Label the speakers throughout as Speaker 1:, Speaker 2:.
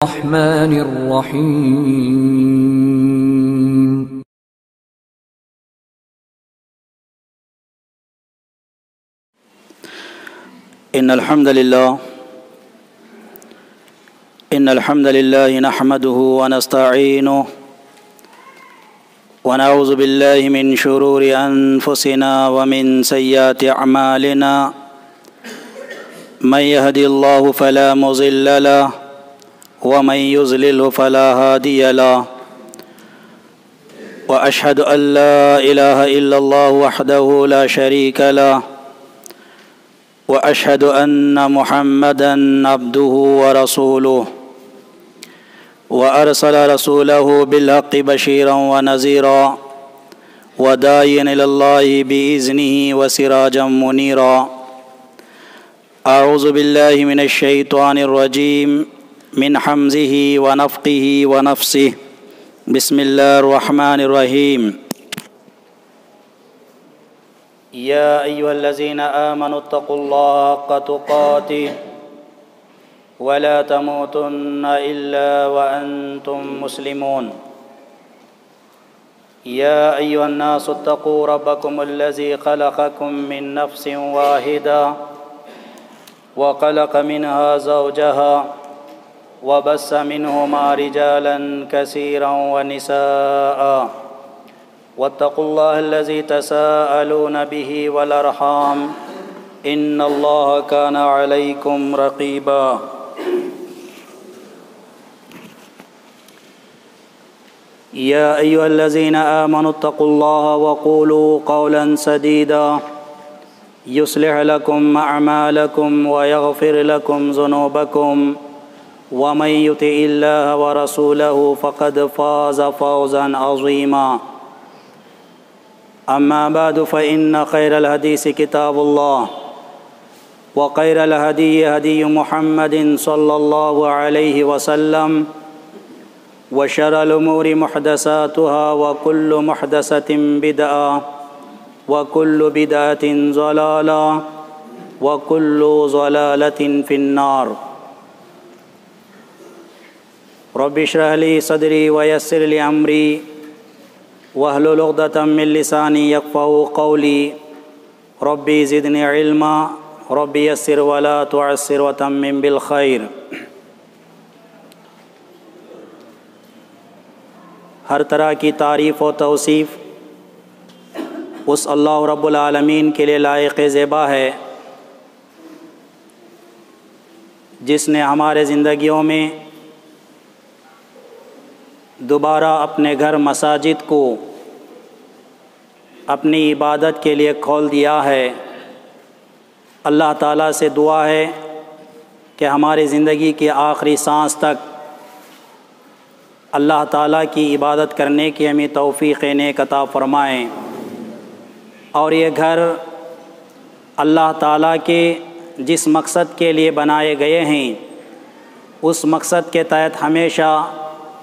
Speaker 1: الرحمن الرحيم
Speaker 2: إن الحمد لله نحمده ونستعينه ونعوذ بالله من شرور أنفسنا ومن سيئات أعمالنا من يهدي الله فلا مضل له ومن يضلل فلا هادي له وأشهد أن لا إله إلا الله وحده لا شريك له وأشهد أن محمدًا عبده ورسوله وأرسل رسوله بالحق بشيرا ونذيرا وداعيا إلى الله بإذنه وسراجا منيرا. أعوذ بالله من الشيطان الرجيم من حمزه ونفخه ونفسه. بسم الله الرحمن الرحيم. يا أيها الذين آمنوا اتقوا الله حق تقاته ولا تموتن إلا وأنتم مسلمون. يا أيها الناس اتقوا ربكم الذي خلقكم من نفس واحدة وخلق منها زوجها وبث منهما رجالا كثيرا ونساء واتقوا الله الذي تساءلون به والأرحام إن الله كان عليكم رقيبا. يا أيها الذين آمنوا اتقوا الله وقولوا قولا سديدا يصلح لكم أعمالكم ويغفر لكم ذنوبكم ومن يطع الله ورسوله فقد فاز فوزا عظيما. أما بعد فإن خير الحديث كتاب الله وخير الهدي هدي محمد صلى الله عليه وسلم وشر الأمور محدثاتها وكل محدثة بدعة وكل بدعة ضلالة وكل ضلالة في النار. رب اشرح لي صدري ويسر لي أمري واحلل عقدة من لساني يفقهوا قولي. ربي زدني علما ربي يسر ولا تعسر وتمم بالخير. ہر طرح کی تعریف و توصیف اس اللہ رب العالمین کے لیے لائق زیبا ہے جس نے ہمارے زندگیوں میں دوبارہ اپنے گھر مساجد کو اپنی عبادت کے لیے کھول دیا ہے. اللہ تعالیٰ سے دعا ہے کہ ہماری زندگی کی آخری سانس تک اللہ تعالیٰ کی عبادت کرنے کی ہمیں توفیق نیک عطا فرمائیں، اور یہ گھر اللہ تعالیٰ کے جس مقصد کے لیے بنائے گئے ہیں اس مقصد کے تحت ہمیشہ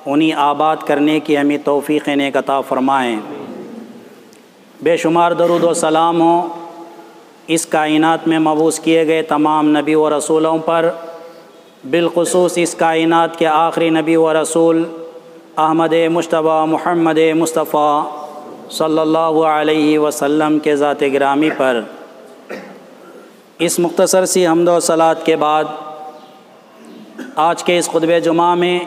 Speaker 2: انہیں آباد کرنے کی ہمیں توفیق نیک عطا فرمائیں. بے شمار درود و سلام ہوں اس کائنات میں مبعوث کیے گئے تمام نبی و رسولوں پر، بالخصوص اس کائنات کے آخری نبی و رسول احمد مجتبیٰ محمد مصطفیٰ صلی اللہ علیہ وسلم کے ذات گرامی پر. اس مختصر سی حمد و صلوات کے بعد آج کے اس خطبہ جمعہ میں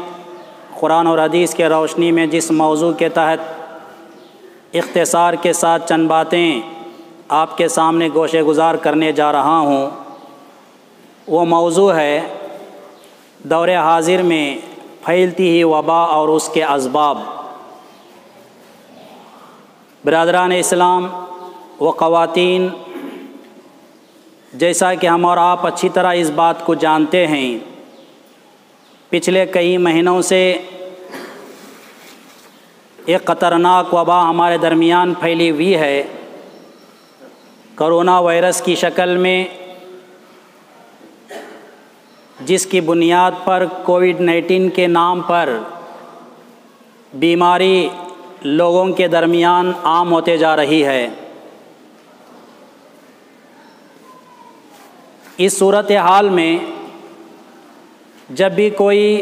Speaker 2: قرآن اور حدیث کے روشنی میں جس موضوع کے تحت اختصار کے ساتھ چند باتیں آپ کے سامنے گوشے گزار کرنے جا رہا ہوں، وہ موضوع ہے دور حاضر میں پھیلتی ہی وبا اور اس کے اسباب. برادران اسلام و خواتین، جیسا کہ ہم اور آپ اچھی طرح اس بات کو جانتے ہیں، پچھلے کئی مہینوں سے ایک خطرناک وبا ہمارے درمیان پھیلی ہوئی ہے. کرونا وائرس کی شکل میں، جس کی بنیاد پر کووڈ-19 کے نام پر بیماری لوگوں کے درمیان عام ہوتے جا رہی ہے. اس صورتحال میں جب بھی کوئی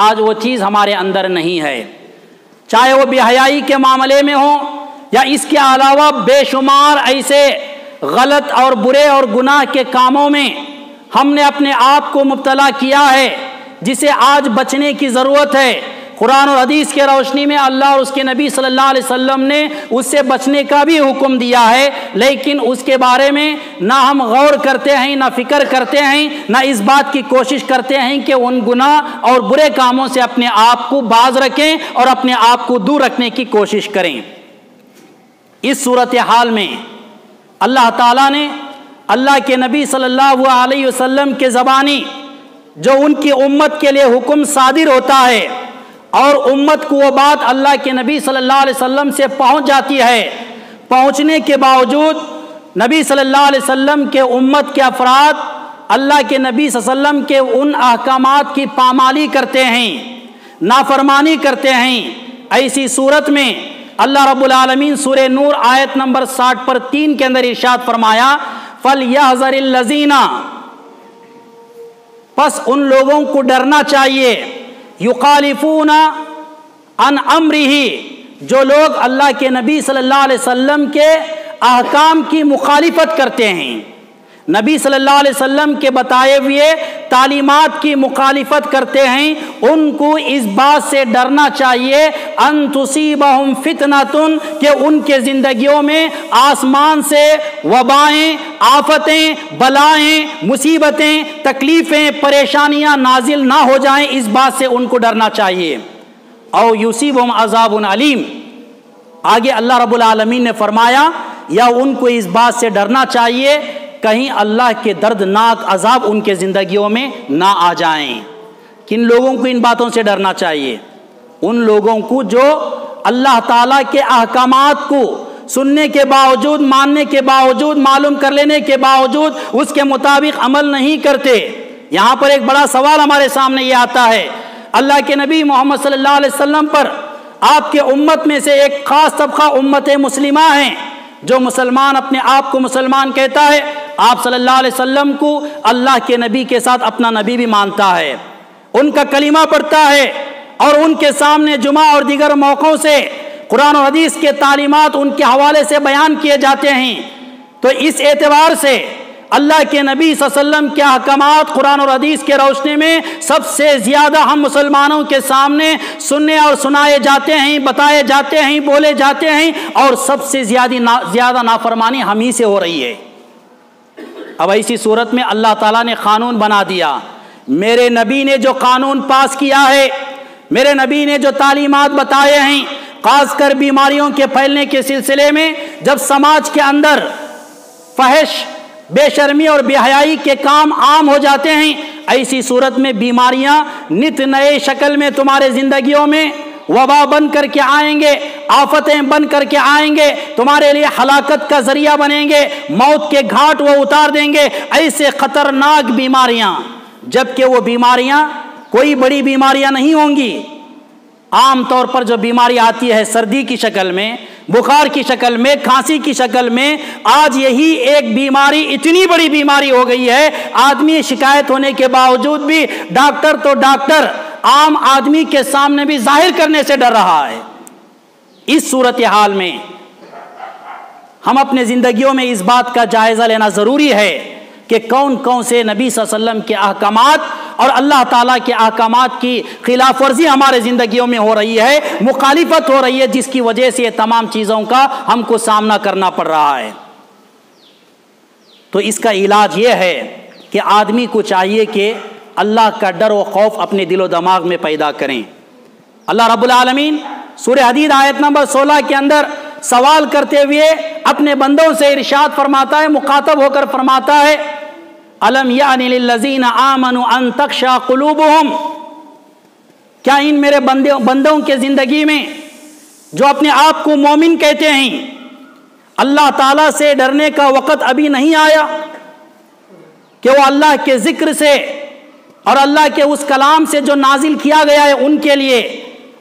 Speaker 2: آج وہ چیز ہمارے اندر نہیں ہے، چاہے وہ بے حیائی کے معاملے میں ہو یا اس کے علاوہ بے شمار ایسے غلط اور برے اور گناہ کے کاموں میں ہم نے اپنے آپ کو مبتلا کیا ہے، جسے آج بچنے کی ضرورت ہے۔ قرآن اور حدیث کے روشنی میں اللہ اور اس کے نبی صلی اللہ علیہ وسلم نے اس سے بچنے کا بھی حکم دیا ہے، لیکن اس کے بارے میں نہ ہم غور کرتے ہیں، نہ فکر کرتے ہیں، نہ اس بات کی کوشش کرتے ہیں کہ ان گناہ اور برے کاموں سے اپنے آپ کو باز رکھیں اور اپنے آپ کو دور رکھنے کی کوشش کریں۔ اس صورتحال میں اللہ تعالیٰ نے اللہ کے نبی صلی اللہ علیہ وسلم کے زبانی جو ان کی امت کے لیے حکم صادر ہوتا ہے اور امت کو وہ بات اللہ کے نبی صلی اللہ علیہ وسلم سے پہنچ جاتی ہے، پہنچنے کے باوجود نبی صلی اللہ علیہ وسلم کے امت کے افراد اللہ کے نبی صلی اللہ علیہ وسلم کے ان احکامات کی پامالی کرتے ہیں، نافرمانی کرتے ہیں۔ ایسی صورت میں اللہ رب العالمین سورہ نور آیت نمبر 60 پر 3 کے اندر ارشاد فرمایا، فَلْيَحْذَرِ الَّذِينَ، پس ان لوگوں کو ڈرنا چاہیے، یخالفون عن امرہ، جو لوگ اللہ کے نبی صلی اللہ علیہ وسلم کے احکام کی مخالفت کرتے ہیں، نبی صلی اللہ علیہ وسلم کے بتائے ہوئے تعلیمات کی مخالفت کرتے ہیں، ان کو اس بات سے ڈرنا چاہیے ان تصیبہم فتنۃ، کہ ان کے زندگیوں میں آسمان سے وبائیں، آفتیں، بلائیں، مصیبتیں، تکلیفیں، پریشانیاں نازل نہ ہو جائیں، اس بات سے ان کو ڈرنا چاہیے۔ او یصیبہم عذاب علیم، آگے اللہ رب العالمین نے فرمایا یا ان کو اس بات سے ڈرنا چاہیے کہیں اللہ کے دردناک عذاب ان کے زندگیوں میں نہ آ جائیں۔ کن لوگوں کو ان باتوں سے ڈرنا چاہیے؟ ان لوگوں کو جو اللہ تعالیٰ کے احکامات کو سننے کے باوجود، ماننے کے باوجود، معلوم کر لینے کے باوجود اس کے مطابق عمل نہیں کرتے۔ یہاں پر ایک بڑا سوال ہمارے سامنے یہ آتا ہے، اللہ کے نبی محمد صلی اللہ علیہ وسلم پر آپ کے امت میں سے ایک خاص طبقہ امت مسلمہ ہیں، جو مسلمان اپنے آپ کو مسلمان کہتا ہے، آپ صلی اللہ علیہ وسلم کو اللہ کے نبی کے ساتھ اپنا نبی بھی مانتا ہے، ان کا کلمہ پڑھتا ہے، اور ان کے سامنے جمعہ اور دیگر موقعوں سے قرآن و حدیث کے تعلیمات ان کے حوالے سے بیان کیے جاتے ہیں۔ تو اس اعتبار سے اللہ کے نبی صلی اللہ علیہ وسلم کے احکامات قرآن اور حدیث کے روشنی میں سب سے زیادہ ہم مسلمانوں کے سامنے سننے اور سنائے جاتے ہیں، بتائے جاتے ہیں، بولے جاتے ہیں، اور سب سے زیادہ نافرمانی ہم ہی سے ہو رہی ہے۔ اب ایسی صورت میں اللہ تعالیٰ نے قانون بنا دیا، میرے نبی نے جو قانون پاس کیا ہے، میرے نبی نے جو تعلیمات بتائے ہیں، خاص کر بیماریوں کے پھیلنے کے سلسلے میں، جب سماج کے اندر فحش، بے شرمی اور بے حیائی کے کام عام ہو جاتے ہیں، ایسی صورت میں بیماریاں نت نئے شکل میں تمہارے زندگیوں میں وبا بن کر کے آئیں گے، آفتیں بن کر کے آئیں گے، تمہارے لیے ہلاکت کا ذریعہ بنیں گے، موت کے گھاٹ وہ اتار دیں گے۔ ایسے خطرناک بیماریاں، جبکہ وہ بیماریاں کوئی بڑی بیماریاں نہیں ہوں گی، عام طور پر جو بیماری آتی ہے سردی کی شکل میں، بخار کی شکل میں، کھانسی کی شکل میں، آج یہی ایک بیماری اتنی بڑی بیماری ہو گئی ہے، آدمی شکایت ہونے کے باوجود بھی ڈاکٹر تو ڈاکٹر عام آدمی کے سامنے بھی ظاہر کرنے سے ڈر رہا ہے۔ اس صورتحال میں ہم اپنے زندگیوں میں اس بات کا جائزہ لینا ضروری ہے کہ کون کون سے نبی صلی اللہ علیہ وسلم کے احکامات اور اللہ تعالیٰ کے احکامات کی خلاف ورزی ہمارے زندگیوں میں ہو رہی ہے، مخالفت ہو رہی ہے، جس کی وجہ سے یہ تمام چیزوں کا ہم کو سامنا کرنا پڑ رہا ہے۔ تو اس کا علاج یہ ہے کہ آدمی کو چاہیے کہ اللہ کا ڈر و خوف اپنے دل و دماغ میں پیدا کریں۔ اللہ رب العالمین سورہ حدید آیت نمبر 16 کے اندر سوال کرتے ہوئے اپنے بندوں سے ارشاد فرماتا ہے، مخاطب ہو کر فرماتا ہے، الم یعن للذین آمنوا ان تخشع قلوبہم، کیا ان میرے بندوں کے زندگی میں جو اپنے آپ کو مومن کہتے ہیں، اللہ تعالیٰ سے ڈرنے کا وقت ابھی نہیں آیا کہ وہ اللہ کے ذکر سے اور اللہ کے اس کلام سے جو نازل کیا گیا ہے ان کے لیے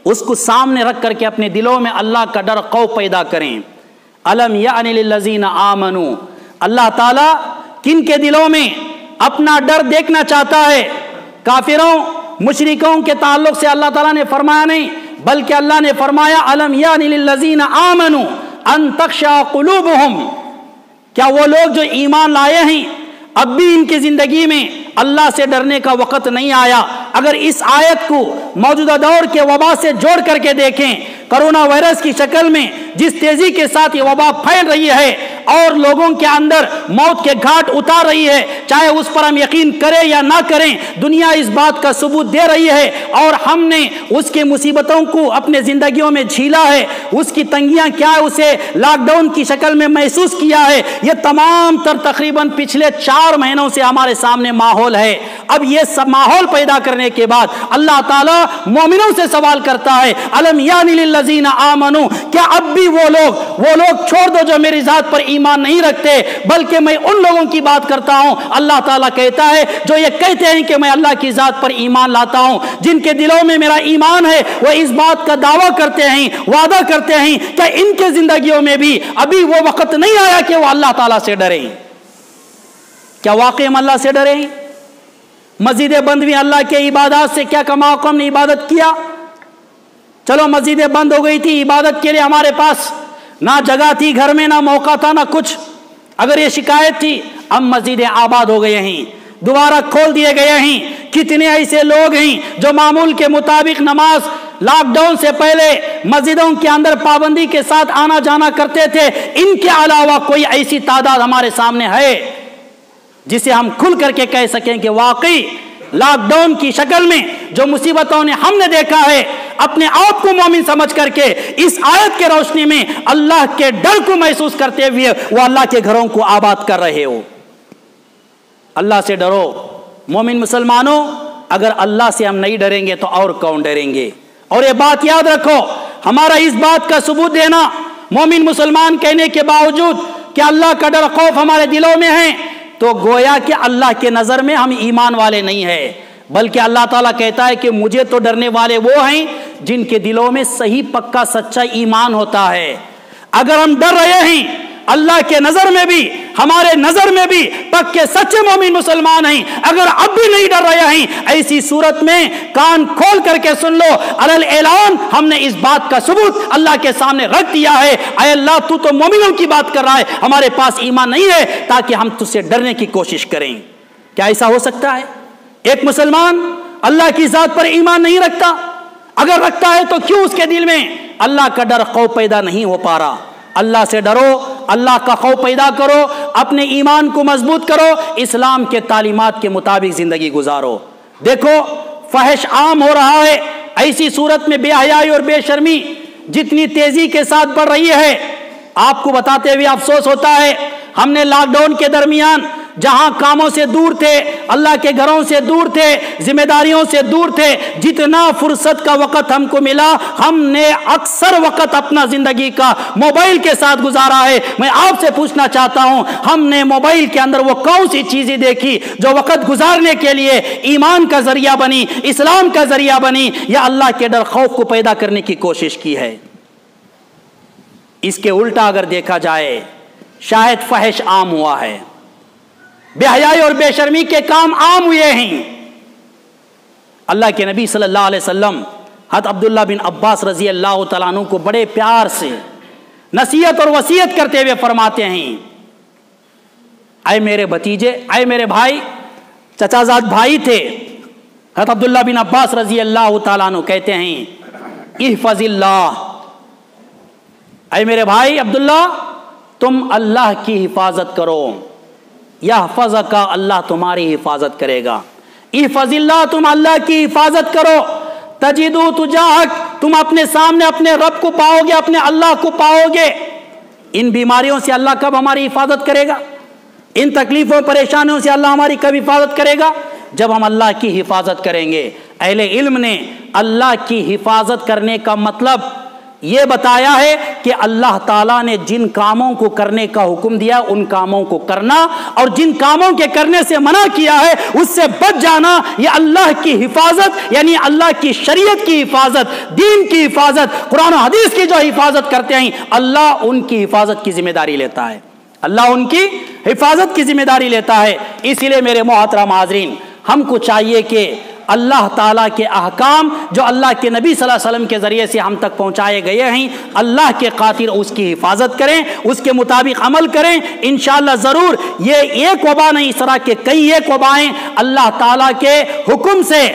Speaker 2: اس کو سامنے رکھ کر کے اپنے دلوں میں اللہ کا ڈر خوف پیدا کریں۔ الم یعن للذین آمنوا، اللہ تعالیٰ کن کے دلوں میں اپنا ڈر دیکھنا چاہتا ہے؟ کافروں مشرکوں کے تعلق سے اللہ تعالیٰ نے فرمایا نہیں، بلکہ اللہ نے فرمایا الم یانی للذین آمنوا ان تخشع قلوبہم، کیا وہ لوگ جو ایمان لائے ہیں اب بھی ان کی زندگی میں اللہ سے ڈرنے کا وقت نہیں آیا؟ اگر اس آیت کو موجودہ دور کے وبا سے جوڑ کر کے دیکھیں، کرونا وائرس کی شکل میں جس تیزی کے ساتھ یہ وبا پھیل رہی ہے اور لوگوں کے اندر موت کے گھاٹ اتار رہی ہے، چاہے اس پر ہم یقین کریں یا نہ کریں، دنیا اس بات کا ثبوت دے رہی ہے اور ہم نے اس کی مصیبتوں کو اپنے زندگیوں میں جھیلا ہے، اس کی تنگیاں کیا ہے اسے لاک ڈاؤن کی شکل میں محسوس کیا ہے۔ یہ تمام تر تقریباً پچھلے 4 مہینوں سے ہمارے سامنے ماحول ہے۔ اب یہ سب ماحول پیدا کرنے کے بعد اللہ تعالیٰ مومنوں سے سوال کرتا ہے الم یانی للذین آمنوا، کیا اب بھی وہ لوگ چھوڑ دو جو میری ذات پر ایمان نہیں رکھتے، بلکہ میں ان لوگوں کی بات کرتا ہوں۔ اللہ تعالیٰ کہتا ہے جو یہ کہتے ہیں کہ میں اللہ کی ذات پر ایمان لاتا ہوں، جن کے دلوں میں میرا ایمان ہے، وہ اس بات کا دعویٰ کرتے ہیں، وعدہ کرتے ہیں کہ ان کے زندگیوں میں بھی ابھی وہ وقت نہیں آیا کہ وہ اللہ تعالیٰ سے ڈریں۔ کیا واقعی ہم اللہ سے ڈریں؟ مسجدیں بند ہوئی، اللہ کے عبادات سے کیا کما ہم نے عبادت کیا؟ چلو مسجدیں بند ہو گئی تھی، عبادت کے لیے ہمارے پاس نہ جگہ تھی گھر میں، نہ موقع تھا، نہ کچھ، اگر یہ شکایت تھی، اب مسجدیں آباد ہو گئے ہیں، دوبارہ کھول دیے گئے ہیں۔ کتنے ایسے لوگ ہیں جو معمول کے مطابق نماز لاک ڈاؤن سے پہلے مسجدوں کے اندر پابندی کے ساتھ آنا جانا کرتے تھے، ان کے علاوہ کوئی ایسی تعداد ہمارے سامنے ہے جسے ہم کھل کر کے کہہ سکیں کہ واقعی لاک ڈاؤن کی شکل میں جو مصیبتوں نے ہم نے دیکھا ہے، اپنے آپ کو مومن سمجھ کر کے اس آیت کے روشنی میں اللہ کے ڈر کو محسوس کرتے ہوئے وہ اللہ کے گھروں کو آباد کر رہے ہو۔ اللہ سے ڈرو مومن مسلمانوں، اگر اللہ سے ہم نہیں ڈریں گے تو اور کون ڈریں گے؟ اور یہ بات یاد رکھو، ہمارا اس بات کا ثبوت دینا مومن مسلمان کہنے کے باوجود کہ اللہ کا ڈر خوف ہمارے دلوں میں ہے، تو گویا کہ اللہ کے نظر میں ہم ایمان والے نہیں ہیں، بلکہ اللہ تعالیٰ کہتا ہے کہ مجھے تو ڈرنے والے وہ ہیں جن کے دلوں میں صحیح پکا سچا ایمان ہوتا ہے۔ اگر ہم ڈر رہے ہیں اللہ کے نظر میں بھی، ہمارے نظر میں بھی پکے سچے مومن مسلمان ہیں، اگر اب بھی نہیں ڈر رہے ہیں، ایسی صورت میں کان کھول کر کے سن لو، علی اعلان ہم نے اس بات کا ثبوت اللہ کے سامنے رکھ دیا ہے۔ اے اللہ تو مومنوں کی بات کر رہا ہے، ہمارے پاس ایمان نہیں ہے تاکہ ہم تجھ سے ڈرنے کی کوشش کریں۔ کیا ایسا ہو سکتا ہے؟ ایک مسلمان اللہ کی ذات پر ایمان نہیں رکھتا؟ اگر رکھتا ہے تو کیوں اس کے دل میں اللہ کا ڈر خوف پیدا نہیں ہو پا رہا؟ اللہ سے ڈرو، اللہ کا خوف پیدا کرو، اپنے ایمان کو مضبوط کرو، اسلام کے تعلیمات کے مطابق زندگی گزارو۔ دیکھو فحش عام ہو رہا ہے، ایسی صورت میں بے حیائی اور بے شرمی جتنی تیزی کے ساتھ بڑھ رہی ہے، آپ کو بتاتے ہوئے افسوس ہوتا ہے، ہم نے لاک ڈاؤن کے درمیان جہاں کاموں سے دور تھے، اللہ کے گھروں سے دور تھے، ذمہ داریوں سے دور تھے، جتنا فرصت کا وقت ہم کو ملا ہم نے اکثر وقت اپنا زندگی کا موبائل کے ساتھ گزارا ہے۔ میں آپ سے پوچھنا چاہتا ہوں، ہم نے موبائل کے اندر وہ کون سی چیزیں دیکھی جو وقت گزارنے کے لیے ایمان کا ذریعہ بنی، اسلام کا ذریعہ بنی، یا اللہ کے ڈر خوف کو پیدا کرنے کی کوشش کی ہے؟ اس کے الٹا اگر دیکھا جائے، شاید فحش عام ہوا ہے، بے حیائی اور بے شرمی کے کام عام ہوئے ہیں۔ اللہ کے نبی صلی اللہ علیہ وسلم حضرت عبداللہ بن عباس رضی اللہ تعالیٰ عنہ کو بڑے پیار سے نصیحت اور وصیت کرتے ہوئے فرماتے ہیں، اے میرے بھتیجے، اے میرے بھائی، چچا زاد بھائی تھے حضرت عبداللہ بن عباس رضی اللہ تعالیٰ عنہ، کہتے ہیں احفظ اللہ، اے میرے بھائی عبداللہ تم اللہ کی حفاظت کرو، یحفظک، اللہ تمہاری حفاظت کرے گا۔ احفظ اللہ، تم اللہ کی حفاظت کرو، تجدو تجاہک، تم اپنے سامنے اپنے رب کو پاؤ گے، اپنے اللہ کو پاؤ گے۔ ان بیماریوں سے اللہ کب ہماری حفاظت کرے گا؟ ان تکلیفوں پریشانیوں سے اللہ ہماری کب حفاظت کرے گا؟ جب ہم اللہ کی حفاظت کریں گے۔ اہل علم نے اللہ کی حفاظت کرنے کا مطلب یہ بتایا ہے کہ اللہ تعالیٰ نے جن کاموں کو کرنے کا حکم دیا ان کاموں کو کرنا، اور جن کاموں کے کرنے سے منع کیا ہے اس سے بچ جانا، یہ اللہ کی حفاظت، یعنی اللہ کی شریعت کی حفاظت، دین کی حفاظت، قرآن و حدیث کی جو حفاظت کرتے ہیں، اللہ ان کی حفاظت کی ذمہ داری لیتا ہے، اللہ ان کی حفاظت کی ذمہ داری لیتا ہے۔ اسی لیے میرے محترم حاضرین، ہم کو چاہیے کہ اللہ تعالیٰ کے احکام جو اللہ کے نبی صلی اللہ علیہ وسلم کے ذریعے سے ہم تک پہنچائے گئے ہیں، اللہ کے خاطر اس کی حفاظت کریں، اس کے مطابق عمل کریں، انشاءاللہ ضرور یہ ایک وبا نہیں، اس طرح کے کئی ایک وبائیں اللہ تعالیٰ کے حکم سے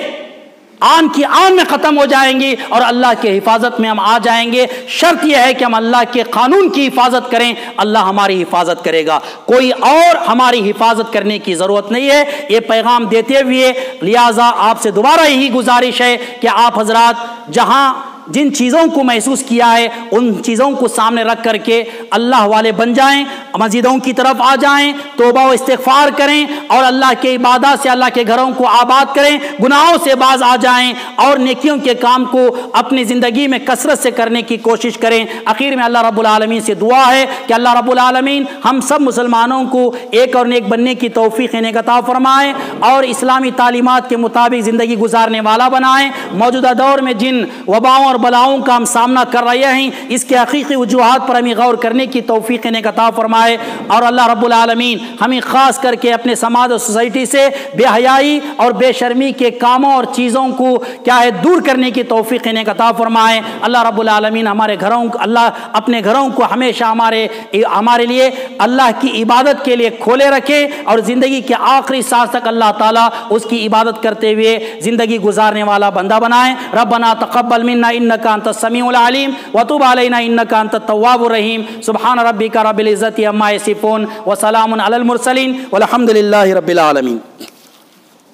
Speaker 2: آن کی آن میں ختم ہو جائیں گی اور اللہ کے حفاظت میں ہم آ جائیں گے۔ شرط یہ ہے کہ ہم اللہ کے قانون کی حفاظت کریں، اللہ ہماری حفاظت کرے گا، کوئی اور ہماری حفاظت کرنے کی ضرورت نہیں ہے۔ یہ پیغام دیتے ہوئے لہٰذا آپ سے دوبارہ یہی گزارش ہے کہ آپ حضرات جہاں جن چیزوں کو محسوس کیا ہے ان چیزوں کو سامنے رکھ کر کے اللہ والے بن جائیں، مسجدوں کی طرف آ جائیں، توبہ و استغفار کریں اور اللہ کے عبادات سے اللہ کے گھروں کو آباد کریں، گناہوں سے باز آ جائیں اور نیکیوں کے کام کو اپنی زندگی میں کثرت سے کرنے کی کوشش کریں۔ آخر میں اللہ رب العالمین سے دعا ہے کہ اللہ رب العالمین ہم سب مسلمانوں کو ایک اور نیک بننے کی توفیق عطا فرمائے اور اسلامی تعلیمات کے مطابق زندگی گزارنے والا بنائیں۔ موجودہ دور میں جن وباؤں اور بلاؤں کا ہم سامنا کر رہے ہیں، اس کے حقیقی وجوہات پر ہمیں غور کرنے کی توفیق عطا فرمائے اور اللہ رب العالمین ہمیں خاص کر کے اپنے سماج اور سوسائٹی سے بے حیائی اور بے شرمی کے کاموں اور چیزوں کو کیا ہے دور کرنے کی توفیق عطا فرمائے۔ اللہ رب العالمین ہمارے گھروں کو، اللہ اپنے گھروں کو ہمیشہ ہمارے لیے اللہ کی عبادت کے لیے کھولے رکھے اور زندگی کے آخری سانس تک اللہ تعالیٰ اس کی عبادت کرتے ہوئے زندگی گزارنے والا بندہ بنائے۔ ربنا تقبل منا انك انت السميع العليم وتب علينا انك انت التواب الرحيم سبحان ربك رب العزة عما يصفون وسلام على المرسلين والحمد لله رب العالمين۔